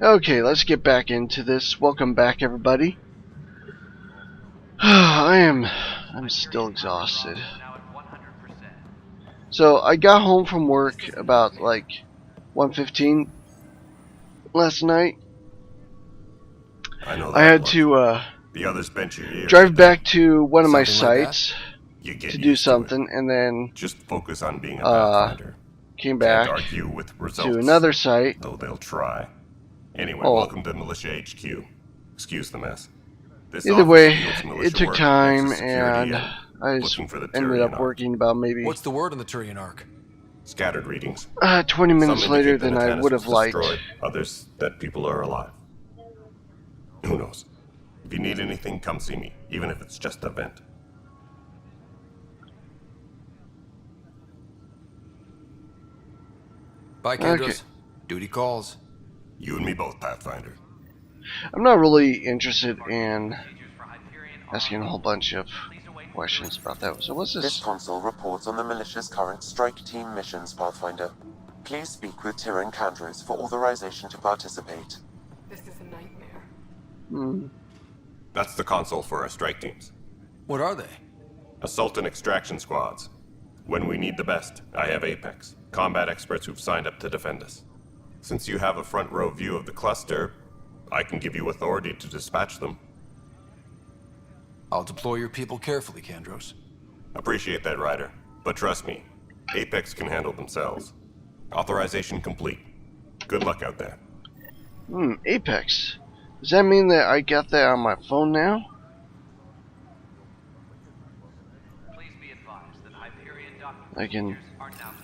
Okay, let's get back into this. Welcome back, everybody. I'm still exhausted. So I got home from work about like 1:15 last night. I know I that had look. to The others bent your ear. drive back to one of my Something like sites You get to do used to something, and then it. Just focus on being a pathfinder. came Can't back argue with results. to another site. Though they'll try. Anyway, Oh, welcome to Militia HQ. Excuse the mess. This either office way, fields it militia took work, time, nexus security, and I just looking for the ended Tyrian up arc. working about maybe What's the word on the Turian arc? Scattered readings. 20 minutes Some later indicate than that I Natanus would was have liked. destroyed. Others that people are alive. Who knows? If you need anything, come see me, even if it's just a vent. Bye, Kandros. Okay. Duty calls. You and me both, Pathfinder. I'm not really interested in asking a whole bunch of questions about that. So what's This this? console reports on the militia's current strike team missions, Pathfinder. Please speak with Tyrian Kandros for authorization to participate. This is a nightmare. That's the console for our strike teams. What are they? Assault and extraction squads. When we need the best, I have Apex, combat experts who've signed up to defend us. Since you have a front row view of the cluster, I can give you authority to dispatch them. I'll deploy your people carefully, Kandros. Appreciate that, Ryder. But trust me, Apex can handle themselves. Authorization complete. Good luck out there. Apex. Does that mean that I got that on my phone now? Please be advised that Hyperion docking I can procedures are now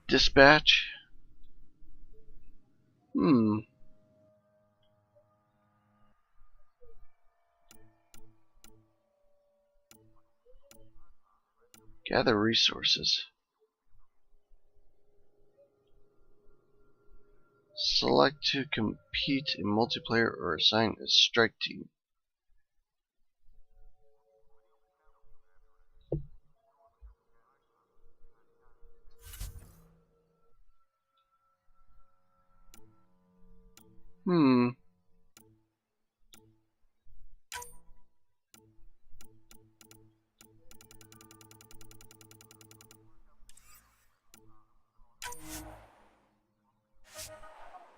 dispatch. Gather resources. Select to compete in multiplayer or assign a strike team.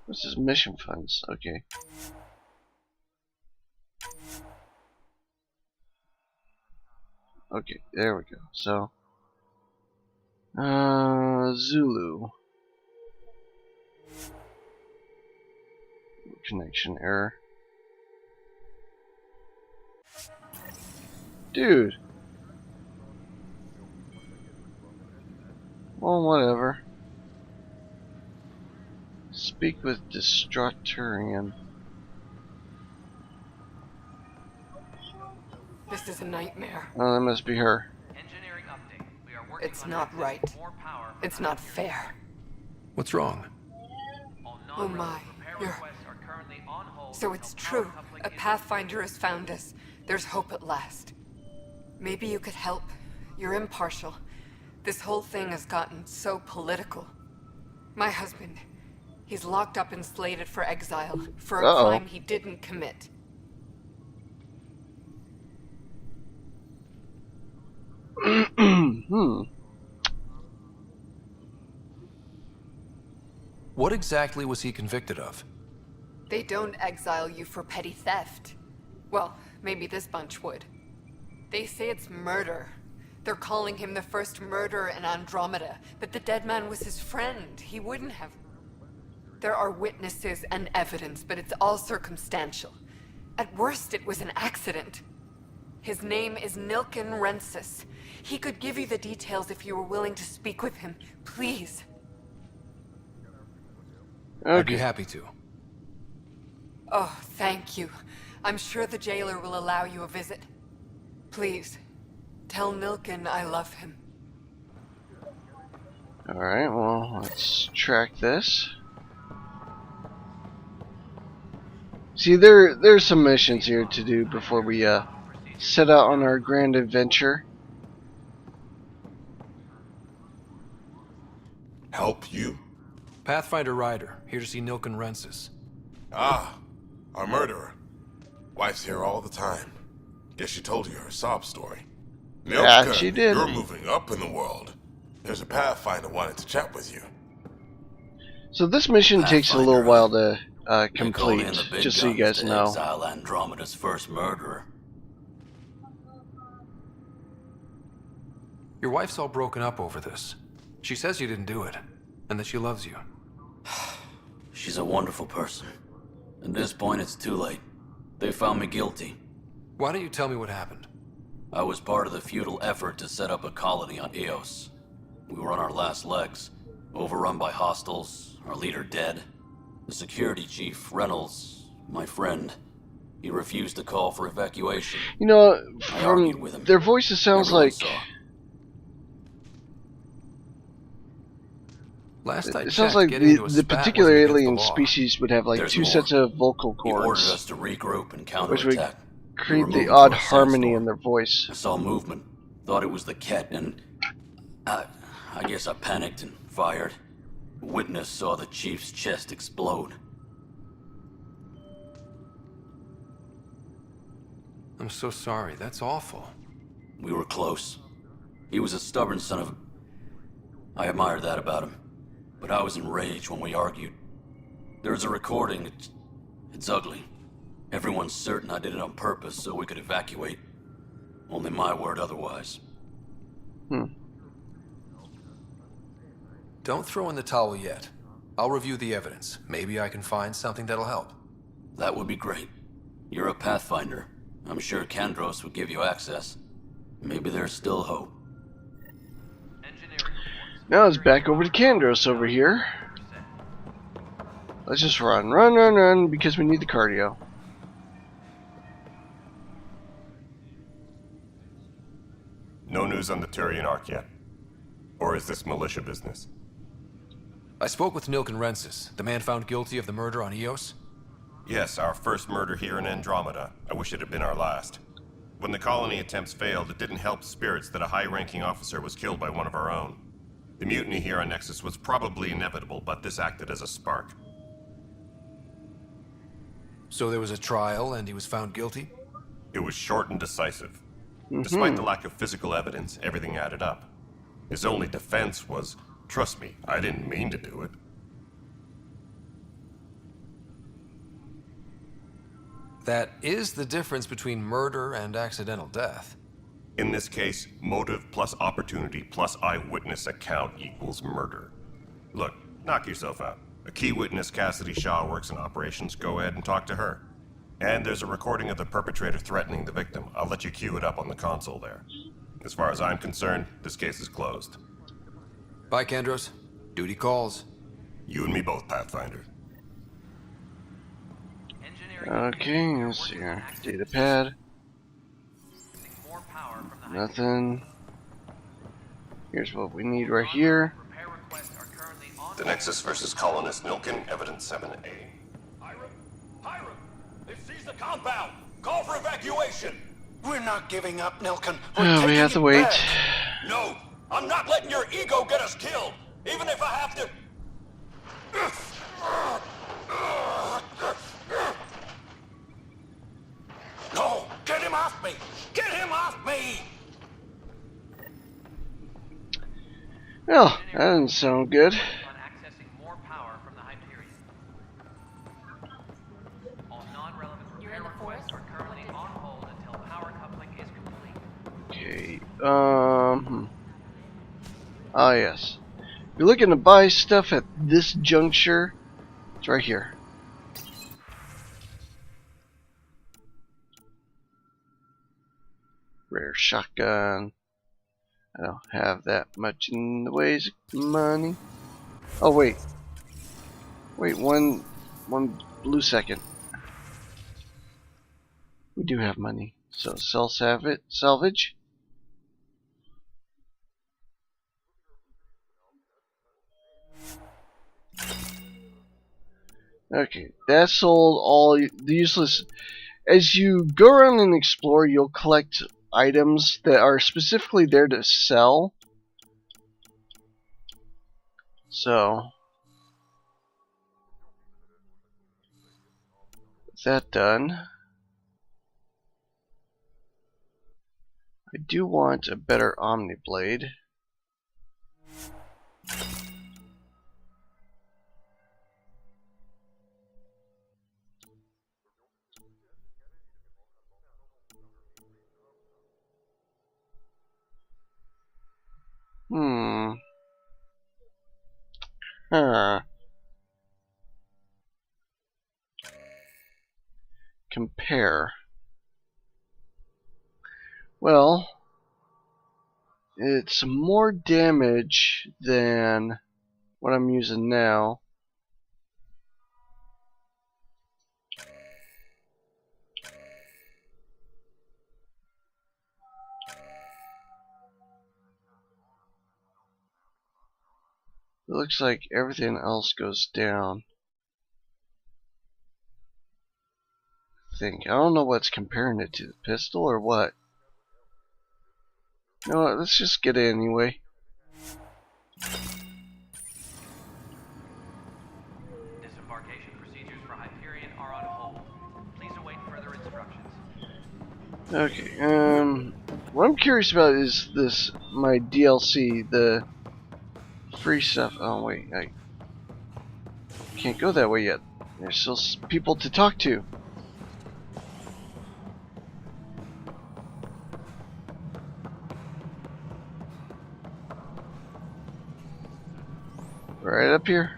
What's this? Mission funds? Okay. Okay, there we go. So, Zulu. Connection error. Dude. Well, whatever. Speak with Destructurian. This is a nightmare. Oh, that must be her. engineering update. We are working It's on not accessing right. more power. It's not fair. What's wrong? All Oh my, repair you're... requests are currently on hold So it's until power true. coupling A is Pathfinder has found us. There's hope at last. Maybe you could help. You're impartial. This whole thing has gotten so political. My husband, he's locked up and slated for exile for a crime he didn't commit. What exactly was he convicted of? They don't exile you for petty theft. Well, maybe this bunch would. They say it's murder. They're calling him the first murderer in Andromeda, but the dead man was his friend. He wouldn't have. There are witnesses and evidence, but it's all circumstantial. At worst, it was an accident. His name is Nilken Rensis. He could give you the details if you were willing to speak with him. Please. I'd be happy to. Oh, thank you. I'm sure the jailer will allow you a visit. Please, tell Nilken I love him. Alright, well, let's track this. See, there's some missions here to do before we set out on our grand adventure. Help you? Pathfinder Ryder, here to see Nilken Rensis. Ah, our murderer. Wife's here all the time. Guess she told you her sob story. Yeah, she Nilken, did. you're moving up in the world. There's a Pathfinder wanting to chat with you. So this mission takes a little Pathfinder, while to They called in complete, the big just so you guns guys to know. exile Andromeda's first murderer. Your wife's all broken up over this. She says you didn't do it, and that she loves you. She's a wonderful person. At this point, it's too late. They found me guilty. Why don't you tell me what happened? I was part of the futile effort to set up a colony on Eos. We were on our last legs, overrun by hostiles, our leader dead. The security chief, Reynolds, my friend, he refused to call for evacuation. You know, I argued from with him. their voices sounds Everyone like saw. Last I it sounds checked, like getting into a the spat particular wasn't against the alien law. species would have like There's two more. sets of vocal He ordered cords, us to regroup and which would counterattack. We create were the moving odd through a harmony in sandstorm. their voice. I saw movement, thought it was the Ket, and I guess I panicked and fired. Witness saw the chief's chest explode. I'm so sorry. That's awful. We were close. He was a stubborn son of... I admired that about him. But I was enraged when we argued. There's a recording. It's ugly. Everyone's certain I did it on purpose so we could evacuate. Only my word otherwise. Don't throw in the towel yet. I'll review the evidence. Maybe I can find something that'll help. That would be great. You're a Pathfinder. I'm sure Kandros would give you access. Maybe there's still hope. Engineering reports. Now it's back over to Kandros over here. Let's just run, because we need the cardio. No news on the Turian Ark yet? Or is this militia business? I spoke with Nilken Rensis, the man found guilty of the murder on Eos. Yes, our first murder here in Andromeda. I wish it had been our last. When the colony attempts failed, it didn't help spirits that a high-ranking officer was killed by one of our own. The mutiny here on Nexus was probably inevitable, but this acted as a spark. So there was a trial and he was found guilty? It was short and decisive. Despite the lack of physical evidence, everything added up. His only defense was, trust me, I didn't mean to do it. That is the difference between murder and accidental death. In this case, motive plus opportunity plus eyewitness account equals murder. Look, knock yourself out. A key witness, Cassidy Shaw, works in operations. Go ahead and talk to her. And there's a recording of the perpetrator threatening the victim. I'll let you cue it up on the console there. As far as I'm concerned, this case is closed. Bye, Kandros. Duty calls. You and me both, Pathfinder. Engineering Okay, let's see here. Data pad. more power from the Nothing. Here's what we need right here. repair requests are currently on. The Nexus versus Colonist Nilken, Evidence 7A. Hiram! They've seized the compound! Call for evacuation! We're not giving up, Nilken. Oh, we have to wait. No! I'm not letting your ego get us killed! Even if I have to... No! Get him off me! Get him off me! Well, that doesn't sound good. On accessing more power from the Hyperion. All non-relevant repair requests are currently on hold until power coupling is complete. Okay, Ah, yes. If you're looking to buy stuff at this juncture, it's right here. Rare shotgun. I don't have that much in the ways of money. Oh, wait. Wait, one blue second. We do have money. So, sell salvage. Okay, that sold all the useless. As you go around and explore, you'll collect items that are specifically there to sell. So, that done. I do want a better Omni Blade. Huh. Compare. Well, it's more damage than what I'm using now. It looks like everything else goes down. I don't know what's comparing it to, the pistol or what. You know what, let's just get it anyway. Disembarkation procedures for Hyperion are on hold. Please await further instructions. Okay, what I'm curious about is this, my DLC, the free stuff. Oh wait, I can't go that way yet. There's still people to talk to. Right up here.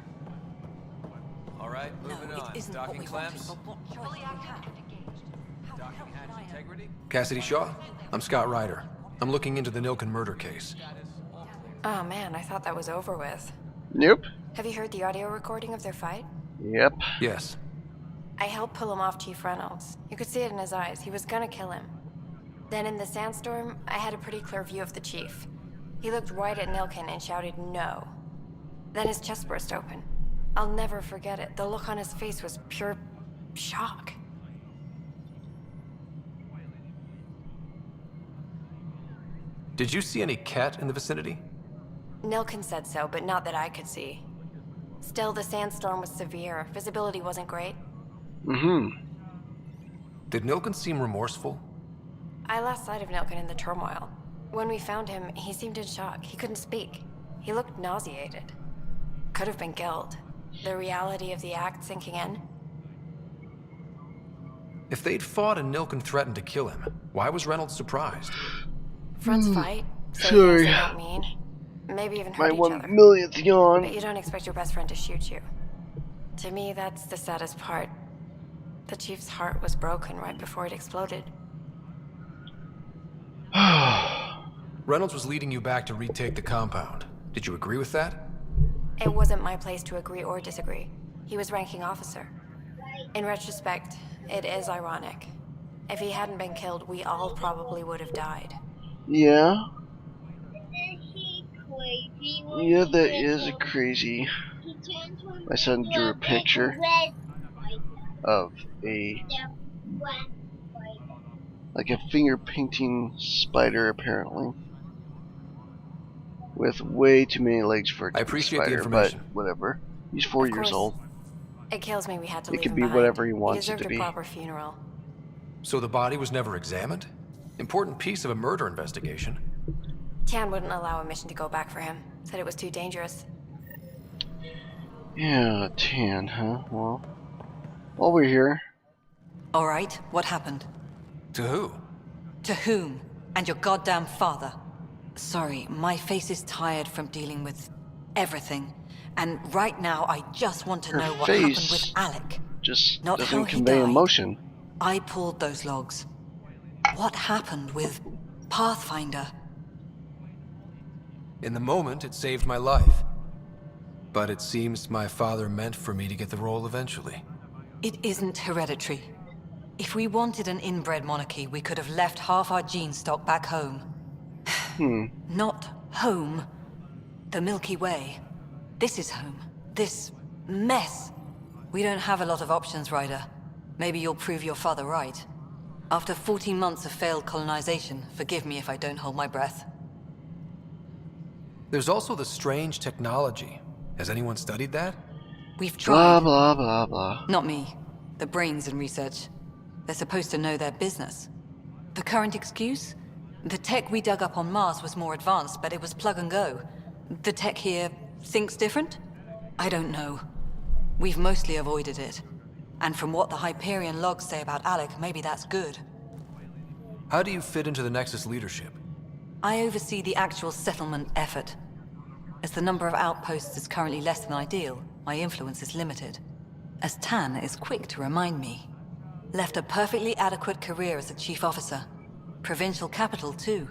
All right, moving on. Docking clamps. Fully active. Docking hatch integrity. Cassidy Shaw. I'm Scott Ryder. I'm looking into the Nilken murder case. Oh man, I thought that was over with. Nope. Have you heard the audio recording of their fight? Yep. Yes. I helped pull him off Chief Reynolds. You could see it in his eyes. He was gonna kill him. Then in the sandstorm, I had a pretty clear view of the chief. He looked right at Nilken and shouted no. Then his chest burst open. I'll never forget it. The look on his face was pure shock. Did you see any cat in the vicinity? Nilken said so, but not that I could see. Still, the sandstorm was severe. Visibility wasn't great. Did Nilken seem remorseful? I lost sight of Nilken in the turmoil. When we found him, he seemed in shock. He couldn't speak. He looked nauseated. Could have been guilt. The reality of the act sinking in. If they'd fought and Nilken threatened to kill him, why was Reynolds surprised? Fronts fight. Say Sorry. things they don't mean. Maybe even My hurt each 1 other. millionth yawn. But you don't expect your best friend to shoot you. To me, that's the saddest part. The chief's heart was broken right before it exploded. Reynolds was leading you back to retake the compound. Did you agree with that? It wasn't my place to agree or disagree. He was ranking officer. In retrospect, it is ironic. If he hadn't been killed, we all probably would have died. Yeah. Yeah, that is crazy. My son drew a picture of like a finger painting spider, apparently, with way too many legs for a I appreciate the spider, information. but whatever. He's 4 Of years course. old. It kills me we had to It leave could him be behind. whatever he wants it deserved to be. a proper funeral. So the body was never examined? Important piece of a murder investigation. Tian wouldn't allow a mission to go back for him. Said it was too dangerous. Yeah, tan, huh? Well, while we're here, All right, what happened? To who? To whom? And your goddamn father. Sorry, my face is tired from dealing with everything. And right now, I just want to Her know what happened face with Alec. just Not how doesn't he convey died. emotion. I pulled those logs. What happened with Pathfinder? In the moment, it saved my life. But it seems my father meant for me to get the role eventually. It isn't hereditary. If we wanted an inbred monarchy, we could have left half our gene stock back home. Not home. The Milky Way. This is home. This mess. We don't have a lot of options, Ryder. Maybe you'll prove your father right. After 14 months of failed colonization, forgive me if I don't hold my breath. There's also the strange technology. Has anyone studied that? We've Blah, tried. blah, blah, blah. Not me. The brains in research. They're supposed to know their business. The current excuse? The tech we dug up on Mars was more advanced, but it was plug and go. The tech here thinks different? I don't know. We've mostly avoided it. And from what the Hyperion logs say about Alec, maybe that's good. How do you fit into the Nexus leadership? I oversee the actual settlement effort. As the number of outposts is currently less than ideal, my influence is limited. As Tan is quick to remind me. Left a perfectly adequate career as a chief officer. Provincial capital, too.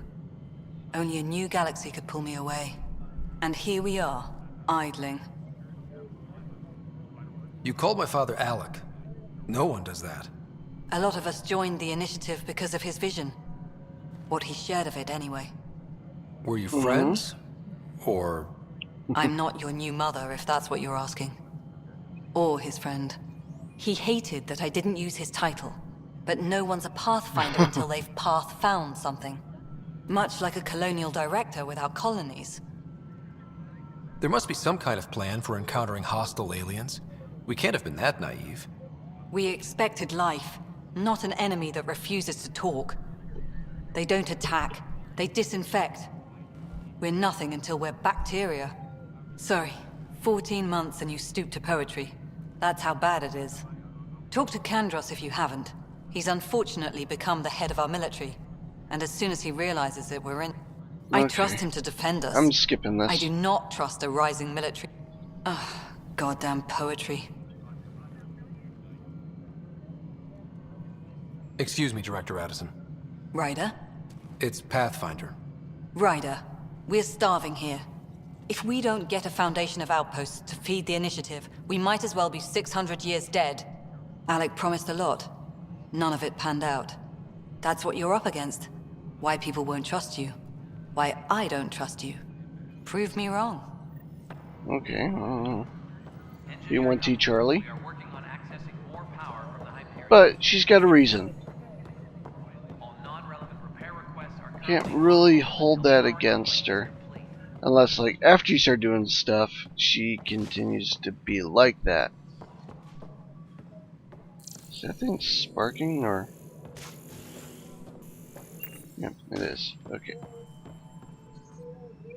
Only a new galaxy could pull me away. And here we are, idling. You called my father Alec. No one does that. A lot of us joined the initiative because of his vision. What he shared of it, anyway. Were you friends? Or... I'm not your new mother, if that's what you're asking. Or his friend. He hated that I didn't use his title. But no one's a Pathfinder until they've path-found something. Much like a colonial director without colonies. There must be some kind of plan for encountering hostile aliens. We can't have been that naive. We expected life, not an enemy that refuses to talk. They don't attack, they disinfect. We're nothing until we're bacteria. Sorry, 14 months and you stoop to poetry. That's how bad it is. Talk to Kandros if you haven't. He's unfortunately become the head of our military. And as soon as he realizes it, we're in... I trust him to defend us. I'm skipping this. I do not trust a rising military... Ugh, goddamn poetry. Excuse me, Director Addison. Ryder? It's Pathfinder. Ryder, we're starving here. If we don't get a foundation of outposts to feed the initiative, we might as well be 600 years dead. Alec promised a lot. None of it panned out. That's what you're up against. Why people won't trust you. Why I don't trust you. Prove me wrong. Okay, you want T. Charlie? But she's got a reason. Can't really hold that against her. Unless, like, after you start doing stuff, she continues to be like that. Is that thing sparking, or...? Yep, it is. Okay.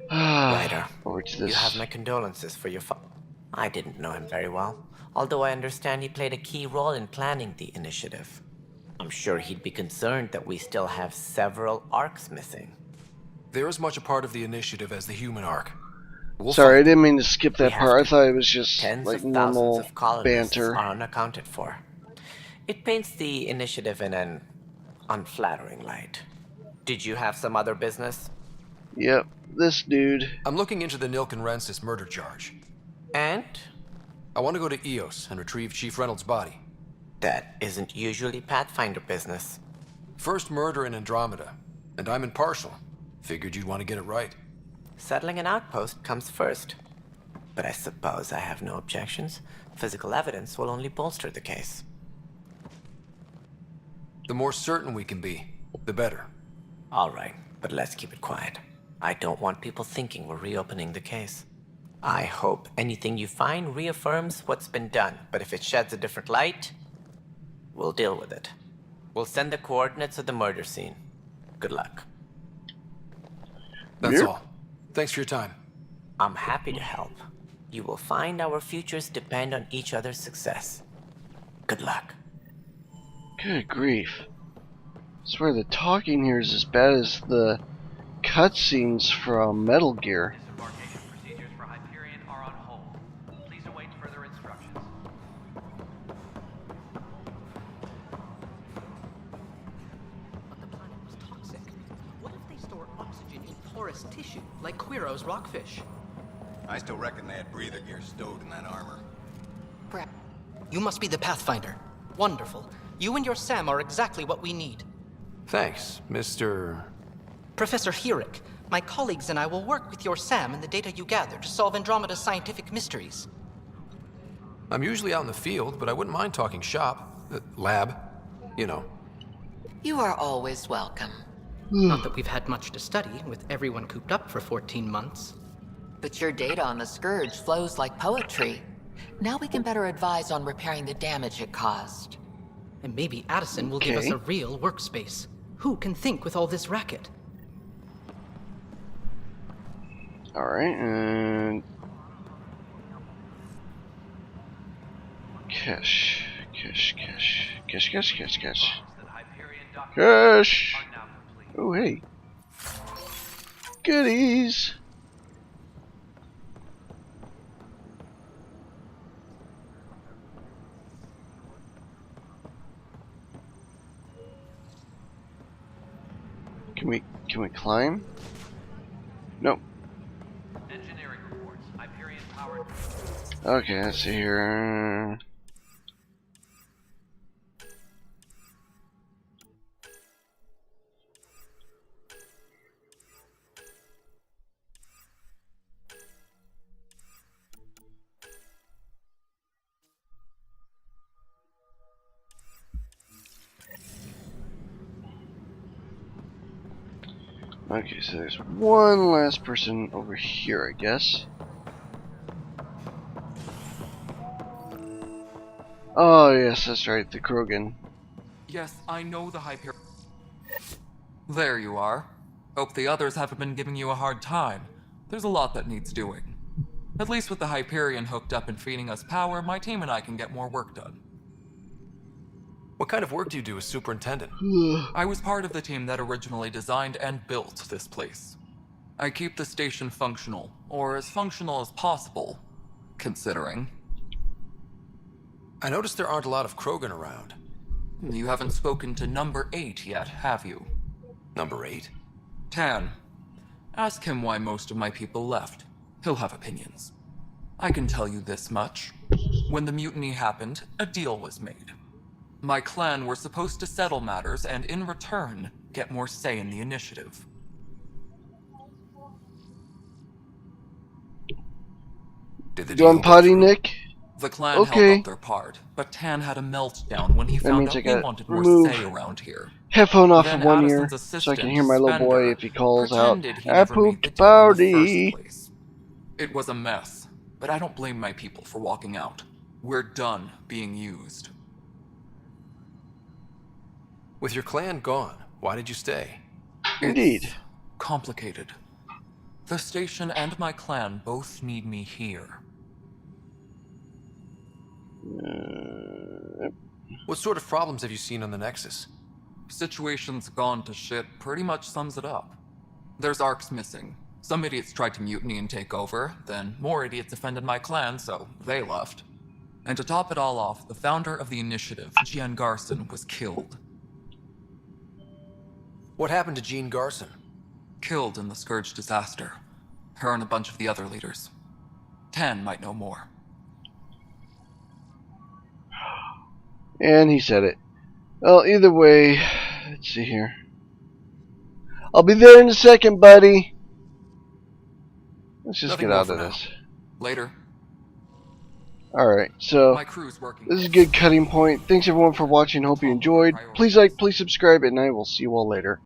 Ryder, over to this. you have my condolences for your I didn't know him very well, although I understand he played a key role in planning the initiative. I'm sure he'd be concerned that we still have several arcs missing. They're as much a part of the initiative as the human arc. Sorry, I didn't mean to skip that part. I thought it was just Tens like of thousands normal of colonists banter. are unaccounted for. It paints the initiative in an unflattering light. Did you have some other business? Yep, this dude. I'm looking into the Nilk and Rensis murder charge. And? I want to go to Eos and retrieve Chief Reynolds' body. That isn't usually Pathfinder business. First murder in Andromeda, and I'm impartial. Figured you'd want to get it right. Settling an outpost comes first. But I suppose I have no objections. Physical evidence will only bolster the case. The more certain we can be, the better. All right, but let's keep it quiet. I don't want people thinking we're reopening the case. I hope anything you find reaffirms what's been done, but if it sheds a different light, we'll deal with it. We'll send the coordinates of the murder scene. Good luck. That's all. Thanks for your time. I'm happy to help. You will find our futures depend on each other's success. Good luck. Good grief. I swear the talking here is as bad as the cutscenes from Metal Gear. Disembarkation procedures for Hyperion are on hold. Please await further instructions. But the planet was toxic. What if they store oxygen in porous tissue, like Quiro's rockfish? I still reckon they had breather gear stowed in that armor. You must be the Pathfinder. Wonderful. You and your Sam are exactly what we need. Thanks, Mr... Professor Herrick, my colleagues and I will work with your Sam and the data you gather to solve Andromeda's scientific mysteries. I'm usually out in the field, but I wouldn't mind talking shop. Lab. You know. You are always welcome. Not that we've had much to study, with everyone cooped up for 14 months. But your data on the Scourge flows like poetry. Now we can better advise on repairing the damage it caused. And maybe Addison will give us a real workspace. Who can think with all this racket? Alright, and... Cash. Oh, hey. Goodies! Can we climb? Nope. Engineering reports. Hyperion powered. Okay, let's see here. Okay, so there's one last person over here, I guess. Oh, yes, that's right, the Krogan. Yes, I know the Hyperion. There you are. Hope the others haven't been giving you a hard time. There's a lot that needs doing. At least with the Hyperion hooked up and feeding us power, my team and I can get more work done. What kind of work do you do as superintendent? I was part of the team that originally designed and built this place. I keep the station functional, or as functional as possible, considering. I noticed there aren't a lot of Krogan around. You haven't spoken to number 8 yet, have you? Number 8? Tan. Ask him why most of my people left. He'll have opinions. I can tell you this much. When the mutiny happened, a deal was made. My clan were supposed to settle matters and, in return, get more say in the initiative. Did the Done potty, Nick? The clan held up their part, but Tan had a meltdown when he found out he wanted more say around here. Headphone off Then of one ear, Addison's so I can hear my little boy if he calls out, pretended he I never made the pooped deal in the potty. first place. It was a mess, but I don't blame my people for walking out. We're done being used. With your clan gone, why did you stay? Indeed. It's complicated. The station and my clan both need me here. What sort of problems have you seen on the Nexus? Situation's gone to shit pretty much sums it up. There's arcs missing. Some idiots tried to mutiny and take over, then more idiots offended my clan, so they left. And to top it all off, the founder of the initiative, Jean Garson, was killed. What happened to Jean Garson? Killed in the Scourge disaster. Her and a bunch of the other leaders. Tan might know more. And he said it. Well, either way, let's see here. I'll be there in a second, buddy. Let's just get out of this. Later. Alright, so My crew's working. this is a good cutting point. Thanks everyone for watching. Hope you enjoyed. Please like, please subscribe, and I will see you all later.